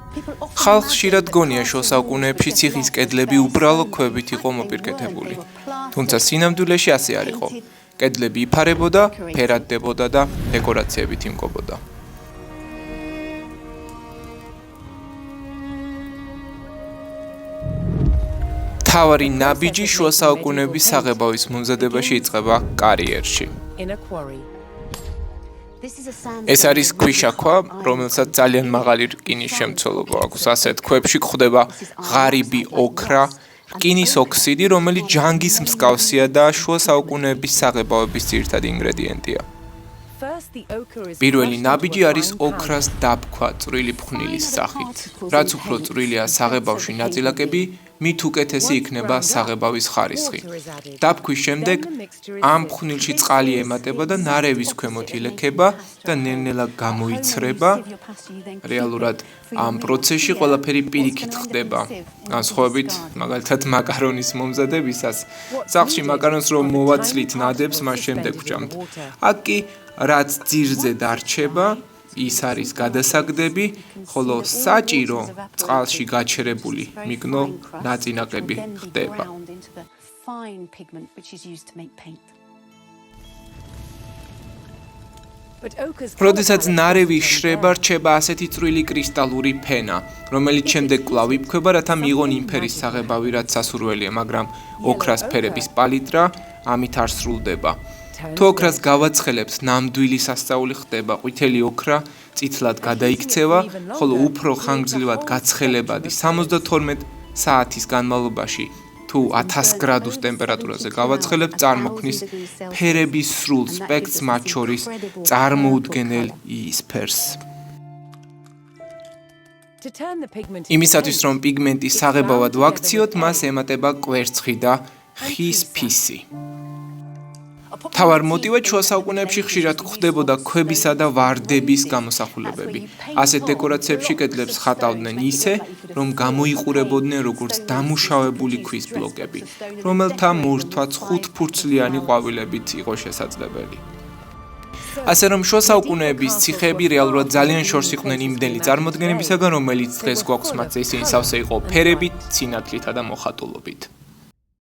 ხალხს ხშირად გონია შუა საუკუნეებში ციხის კედლები უბრალო ქვებით იყო მოპირკეთებული. თუმცა სინამდვილეში ასე არ იყო. კედლები იფარებოდა, ფერადდებოდა და დეკორაციებით იმკობოდა. თავარი ნაბიჯი შუა საუკუნეების საღებავის მომზადებაში იწყება კარიერში. ეს არის ქვიშაქვა, რომელსაც ძალიან მაღალი რკინის შემცველობა აქვს. ასეთ ქვებში გვხვდება ღარიბი ოქრა, რკინის ოქსიდი, რომელიც ჯანგის მსგავსია და შუა საუკუნეების საღებავების ძირითადი ინგრედიენტია. პირველი ნაბიჯი არის ოქრას დაბქვა წვრილი ფხვნილის სახით. რაც უფრო წვრილია საღებავში ნაწილაკები, მით უკეთესი იქნება საღებავის ხარისხი. დაბქვის შემდეგ ამ ფხვნილში წყალი ემატება და ნარევის ქვემოთ ილექება და ნელ-ნელა გამოიცრება. რეალურად ამ პროცესში ყველაფერი პირიქით ხდება. განსხვავებით, მაგალითად, მაკარონის მომზადებისას, სახლში მაკარონს რომ მოვაცლით ნადებს, მას შემდეგ ვჭამთ. აქ კი რაც ძირზე დარჩება, ის არის გადასაგდები, ხოლო საჭირო წყალში გაჩერებული მიგნო ნაწინაკები ხდება. როდესაც ნარევი შრება, რჩება ასეთი წვრილი კრისტალური ფენა, რომელიც შემდეგ კვლავ იფქვება, რათა მიიღონ იმ ფერის საღებავი, რაც სასურველია, მაგრამ ოქრას ფერების პალიტრა ამით არ სრულდება. თუ ოქრას გავაცხელებთ, ნამდვილი სასწაული ხდება, ყვითელი ოქრა წითლად გადაიქცევა, ხოლო უფრო ხანგრძლივად გაცხელებადი 72 საათის განმავლობაში თუ 1000 გრადუს ტემპერატურაზე გავაცხელებთ, წარმოქმნის ფერების სრულ სპექტრს, მათ შორის წარმოუდგენელ იისფერს. იმისათვის, რომ პიგმენტი საღებავად ვაქციოთ, მას ემატება კვერცხი და ხის ფისი. თავარ მოტივად შუა საუკუნეებში ხშირად გვხვდებოდა ქვებისა და ვარდების გამოსახულებები. ასეთ დეკორაციებში კედლებს ხატავდნენ ისე, რომ გამოიყურებოდნენ როგორც დამუშავებული ქვის ბლოკები, რომელთა მორთვაც 5-ფურცლიანი ყვავილებით იყო შესაძლებელი. ასე რომ შუა საუკუნეების ციხეები რეალურად ძალიან შორს იყვნენ იმდენი წარმოდგენებისაგან, რომელიც დღეს გვაქვს მათზე ისინი სავსე იყო ფერებით, სინათლითა და მოხატულობით.